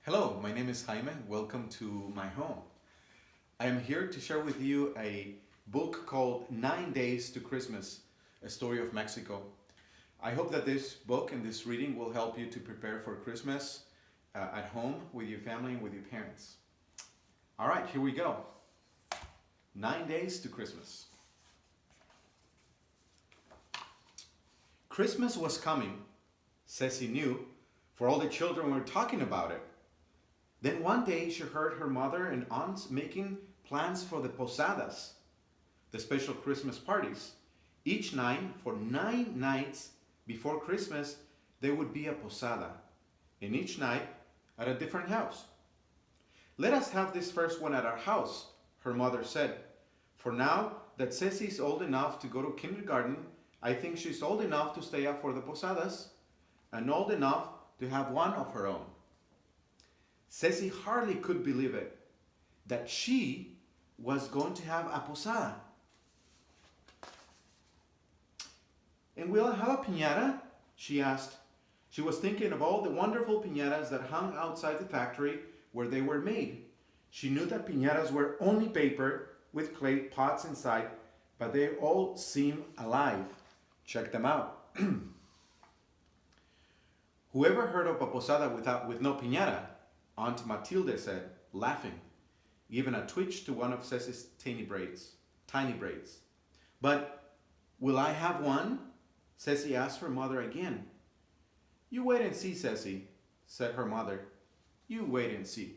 Hello, my name is Jaime. Welcome to my home. I am here to share with you a book called 9 Days to Christmas, a story of Mexico. I hope that this book and this reading will help you to prepare for Christmas at home with your family and with your parents. All right, here we go. 9 Days to Christmas. Christmas was coming, Ceci knew, for all the children were talking about it. Then one day she heard her mother and aunts making plans for the posadas, the special Christmas parties. Each night, for 9 nights before Christmas, there would be a posada, and each night at a different house. Let us have this first one at our house, her mother said. For now that Ceci is old enough to go to kindergarten, I think she's old enough to stay up for the posadas and old enough to have one of her own. Ceci hardly could believe it, that she was going to have a posada. And will I have a piñata? She asked. She was thinking of all the wonderful piñatas that hung outside the factory where they were made. She knew that piñatas were only paper with clay pots inside, but they all seemed alive. Check them out. Whoever heard of a posada with no piñata? Aunt Matilde said, laughing, giving a twitch to one of Ceci's tiny braids. But will I have one? Ceci asked her mother again. You wait and see, Ceci, said her mother. You wait and see.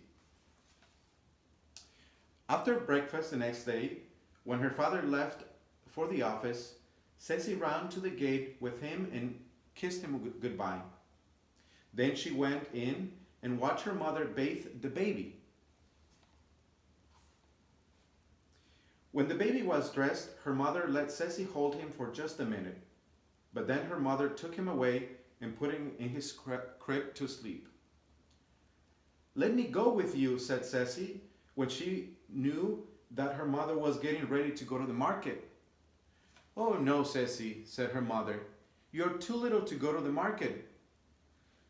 After breakfast the next day, when her father left for the office, Ceci ran to the gate with him and kissed him goodbye. Then she went in and watched her mother bathe the baby. When the baby was dressed, her mother let Ceci hold him for just a minute. But then her mother took him away and put him in his crib to sleep. Let me go with you, said Ceci, when she knew that her mother was getting ready to go to the market. Oh no, Ceci, said her mother. You're too little to go to the market.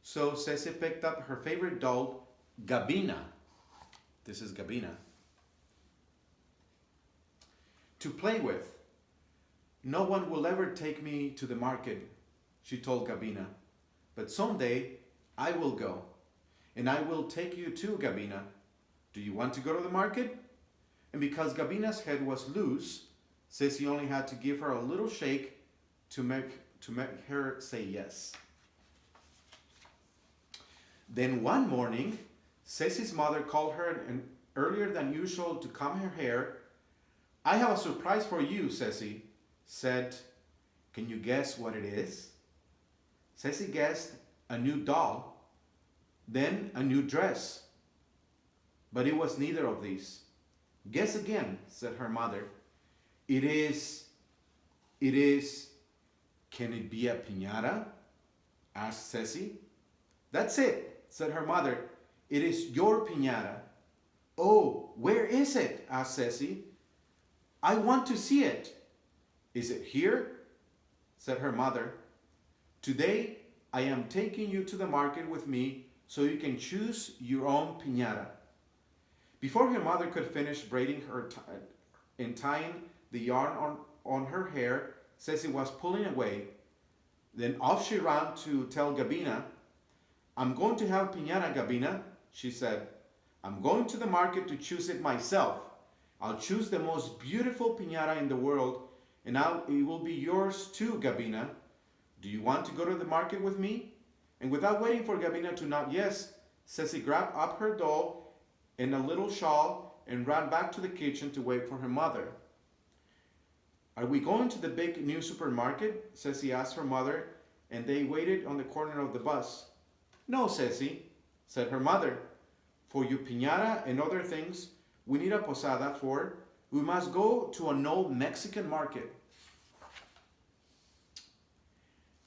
So Ceci picked up her favorite doll, Gabina. This is Gabina. To play with. No one will ever take me to the market, she told Gabina. But someday I will go, and I will take you too, Gabina. Do you want to go to the market? And because Gabina's head was loose, Ceci only had to give her a little shake to make her say yes. Then one morning, Ceci's mother called her earlier than usual to comb her hair. I have a surprise for you, Ceci said. Can you guess what it is? Ceci guessed a new doll, then a new dress. But it was neither of these. Guess again, said her mother. It is, can it be a piñata? Asked Ceci. That's it, said her mother. It is your piñata. Oh, where is it? Asked Ceci. I want to see it. Is it here? Said her mother. Today, I am taking you to the market with me so you can choose your own piñata. Before her mother could finish braiding her and tying the yarn on her hair, Ceci was pulling away. Then off she ran to tell Gabina. I'm going to have piñata, Gabina, she said. I'm going to the market to choose it myself. I'll choose the most beautiful piñata in the world, and it will be yours too, Gabina. Do you want to go to the market with me? And without waiting for Gabina to nod yes, Ceci grabbed up her doll and a little shawl and ran back to the kitchen to wait for her mother. Are we going to the big new supermarket? Ceci asked her mother, and they waited on the corner of the bus. No, Ceci, said her mother. For your piñata and other things we need a posada for, we must go to an old Mexican market.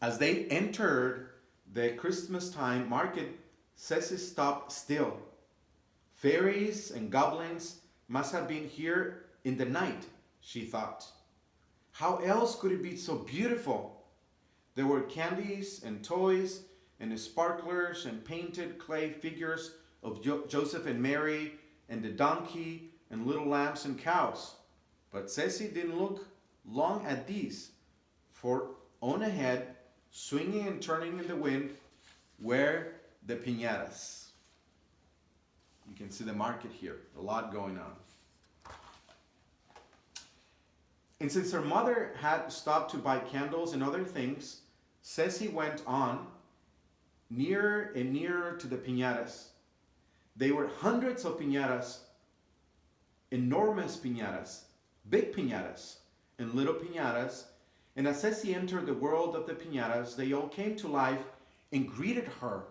As they entered the Christmas time market, Ceci stopped still. Fairies and goblins must have been here in the night, she thought. How else could it be so beautiful? There were candies and toys and sparklers and painted clay figures of Joseph and Mary and the donkey and little lambs and cows. But Ceci didn't look long at these, for on ahead, swinging and turning in the wind, were the piñatas. You can see the market here, a lot going on. And since her mother had stopped to buy candles and other things, Ceci went on nearer and nearer to the piñatas. They were hundreds of piñatas, enormous piñatas, big piñatas, and little piñatas. And as Ceci entered the world of the piñatas, they all came to life and greeted her.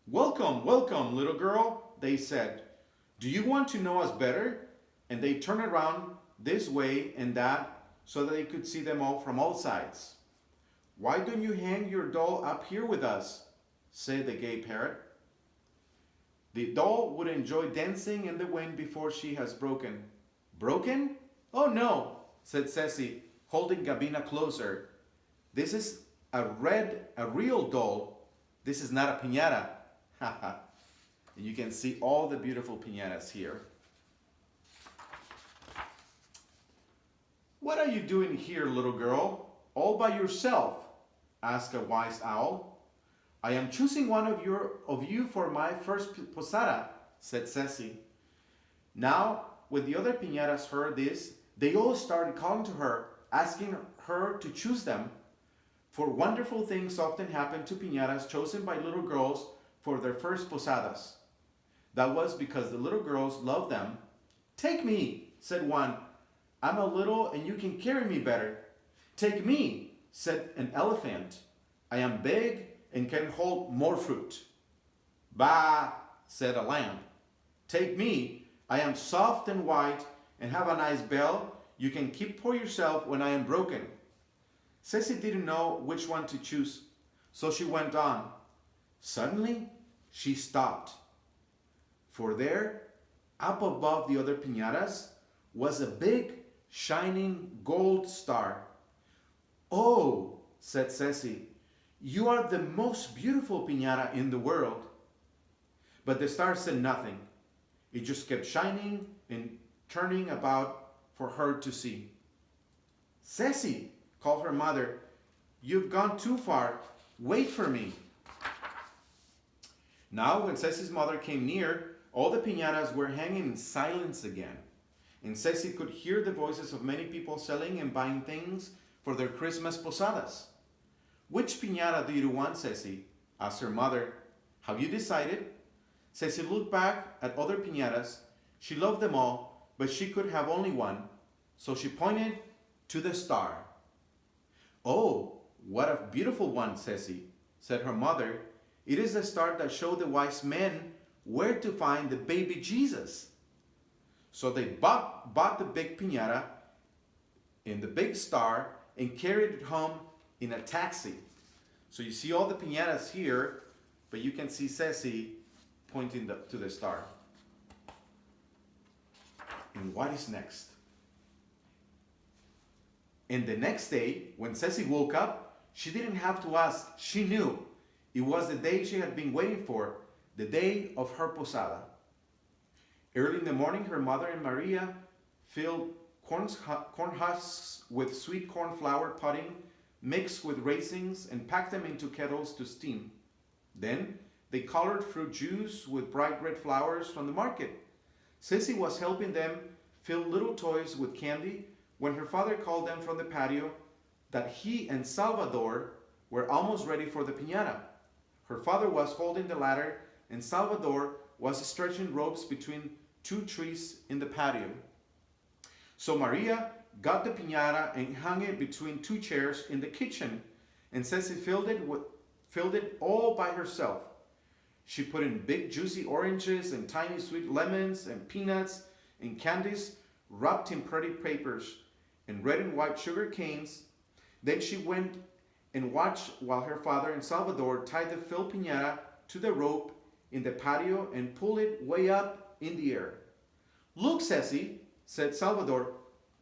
"Welcome, welcome, little girl," they said. "Do you want to know us better?" And they turned around this way and that so that they could see them all from all sides. "Why don't you hang your doll up here with us?" said the gay parrot. "The doll would enjoy dancing in the wind before she has broken." "Broken? Oh no," said Ceci, holding Gabina closer. "This is a real doll. This is not a piñata." And you can see all the beautiful piñatas here. "What are you doing here, little girl, all by yourself?" asked a wise owl. "I am choosing one of you for my first posada," said Ceci. Now, when the other piñatas heard this, they all started calling to her, asking her to choose them. For wonderful things often happen to piñatas chosen by little girls for their first posadas. That was because the little girls loved them. "Take me," said one. "I'm a little and you can carry me better." "Take me," said an elephant. "I am big and can hold more fruit." "Bah," said a lamb. "Take me, I am soft and white and have a nice bell you can keep for yourself when I am broken." Ceci didn't know which one to choose, so she went on. Suddenly, she stopped. For there, up above the other piñatas, was a big, shining gold star. "Oh," said Ceci, "you are the most beautiful piñata in the world." But the star said nothing. It just kept shining and turning about for her to see. "Ceci," called her mother, "you've gone too far. Wait for me." Now, when Ceci's mother came near, all the piñatas were hanging in silence again. And Ceci could hear the voices of many people selling and buying things for their Christmas posadas. "Which piñata do you want, Ceci?" asked her mother. "Have you decided?" Ceci looked back at other piñatas. She loved them all, but she could have only one, so she pointed to the star. "Oh, what a beautiful one, Ceci," said her mother. "It is the star that showed the wise men where to find the baby Jesus." So they bought the big piñata and the big star and carried it home in a taxi. So you see all the piñatas here, but you can see Ceci pointing to the star. And what is next? And the next day, when Ceci woke up, she didn't have to ask. She knew. It was the day she had been waiting for, the day of her posada. Early in the morning, her mother and Maria filled corn husks with sweet corn flour pudding, mixed with raisins, and packed them into kettles to steam. Then they colored fruit juice with bright red flowers from the market. Ceci was helping them fill little toys with candy when her father called them from the patio that he and Salvador were almost ready for the piñata. Her father was holding the ladder and Salvador was stretching ropes between two trees in the patio. So Maria got the piñata and hung it between two chairs in the kitchen, and Ceci filled it all by herself. She put in big juicy oranges and tiny sweet lemons and peanuts and candies wrapped in pretty papers and red and white sugar canes. Then she went and watched while her father and Salvador tied the filled piñata to the rope in the patio and pulled it way up in the air. "Look, Ceci," said Salvador,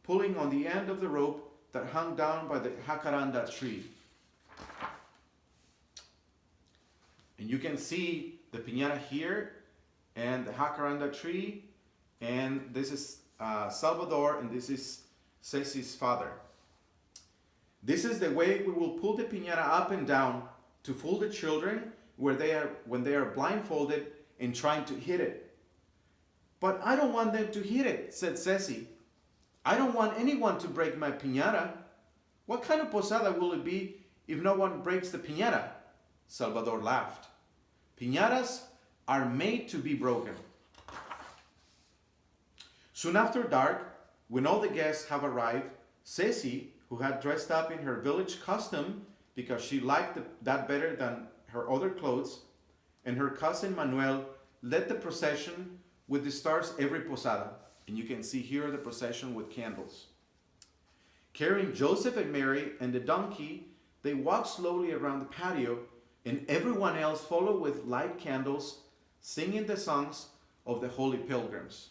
pulling on the end of the rope that hung down by the jacaranda tree. And you can see the piñata here, and the jacaranda tree, and this is Salvador, and this is Ceci's father. This is the way we will pull the piñata up and down to fool the children when they are blindfolded and trying to hit it. But I don't want them to hit it, said Ceci. I don't want anyone to break my piñata. What kind of posada will it be if no one breaks the piñata? Salvador laughed. Piñatas are made to be broken. Soon after dark, when all the guests have arrived, Ceci, who had dressed up in her village costume because she liked that better than her other clothes, and her cousin Manuel led the procession with the stars every posada. And you can see here the procession with candles. Carrying Joseph and Mary and the donkey, they walked slowly around the patio, and everyone else followed with light candles, singing the songs of the Holy Pilgrims.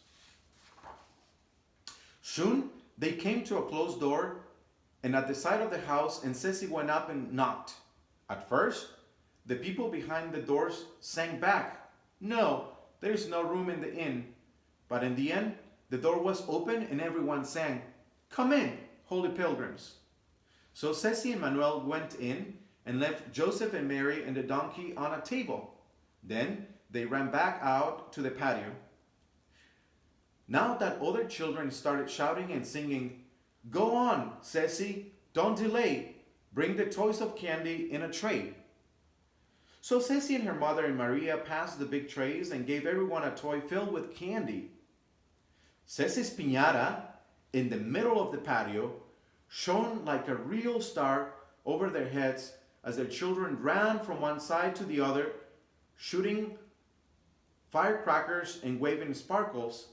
Soon they came to a closed door, and at the side of the house, and Ceci went up and knocked. At first, the people behind the doors sang back, "No, there is no room in the inn." But in the end, the door was open and everyone sang, "Come in, Holy Pilgrims." So Ceci and Manuel went in and left Joseph and Mary and the donkey on a table. Then they ran back out to the patio. Now that other children started shouting and singing, "Go on, Ceci, don't delay. Bring the toys of candy in a tray." So Ceci and her mother and Maria passed the big trays and gave everyone a toy filled with candy. Ceci's piñata, in the middle of the patio, shone like a real star over their heads as their children ran from one side to the other, shooting firecrackers and waving sparkles.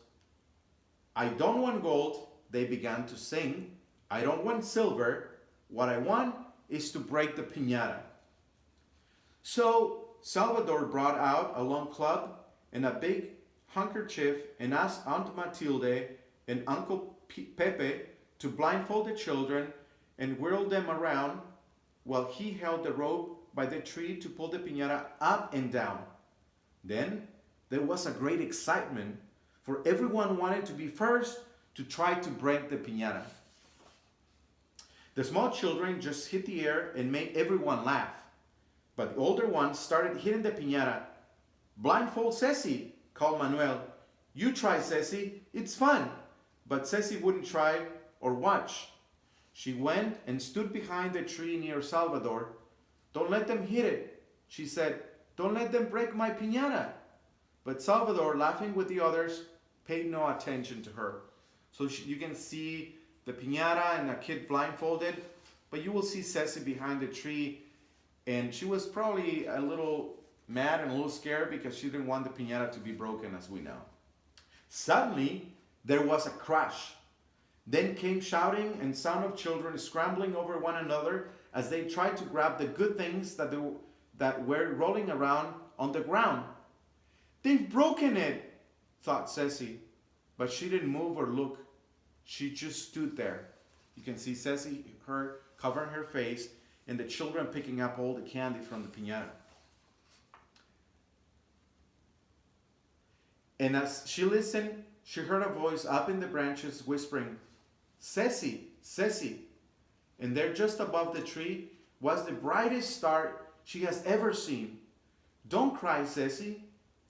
"I don't want gold," they began to sing. "I don't want silver. What I want is to break the piñata." So Salvador brought out a long club and a big handkerchief and asked Aunt Matilde and Uncle Pepe to blindfold the children and whirl them around while he held the rope by the tree to pull the piñata up and down. Then there was a great excitement, for everyone wanted to be first to try to break the piñata. The small children just hit the air and made everyone laugh. But the older ones started hitting the piñata. "Blindfold Ceci," called Manuel. "You try, Ceci, it's fun." But Ceci wouldn't try or watch. She went and stood behind the tree near Salvador. "Don't let them hit it," she said. "Don't let them break my piñata." But Salvador, laughing with the others, paid no attention to her. So you can see the piñata and a kid blindfolded, but you will see Ceci behind the tree, and she was probably a little mad and a little scared because she didn't want the piñata to be broken, as we know. Suddenly, there was a crash. Then came shouting and sound of children scrambling over one another as they tried to grab the good things that were rolling around on the ground. "They've broken it," thought Ceci, but she didn't move or look. She just stood there. You can see Ceci, her covering her face, and the children picking up all the candy from the piñata. And as she listened, she heard a voice up in the branches whispering, "Ceci, Ceci." And there just above the tree was the brightest star she has ever seen. "Don't cry, Ceci,"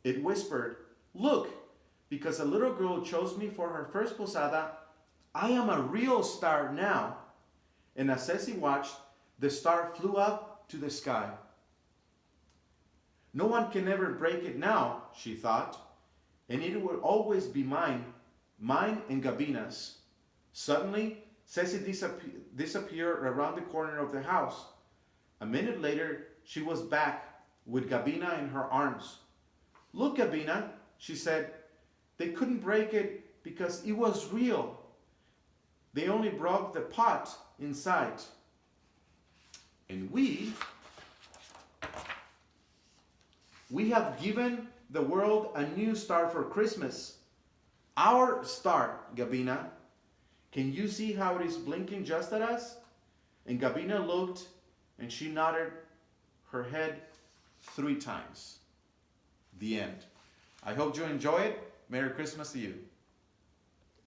it whispered. "Look, because a little girl chose me for her first posada, I am a real star now." And as Ceci watched, the star flew up to the sky. "No one can ever break it now," she thought, "and it will always be mine and Gabina's." Suddenly, Ceci disappeared around the corner of the house. A minute later, she was back with Gabina in her arms. "Look, Gabina," she said, "they couldn't break it because it was real. They only broke the pot inside." And we have given the world a new star for Christmas. Our star, Gabina. Can you see how it is blinking just at us? And Gabina looked and she nodded her head 3 times. The end. I hope you enjoy it. Merry Christmas to you.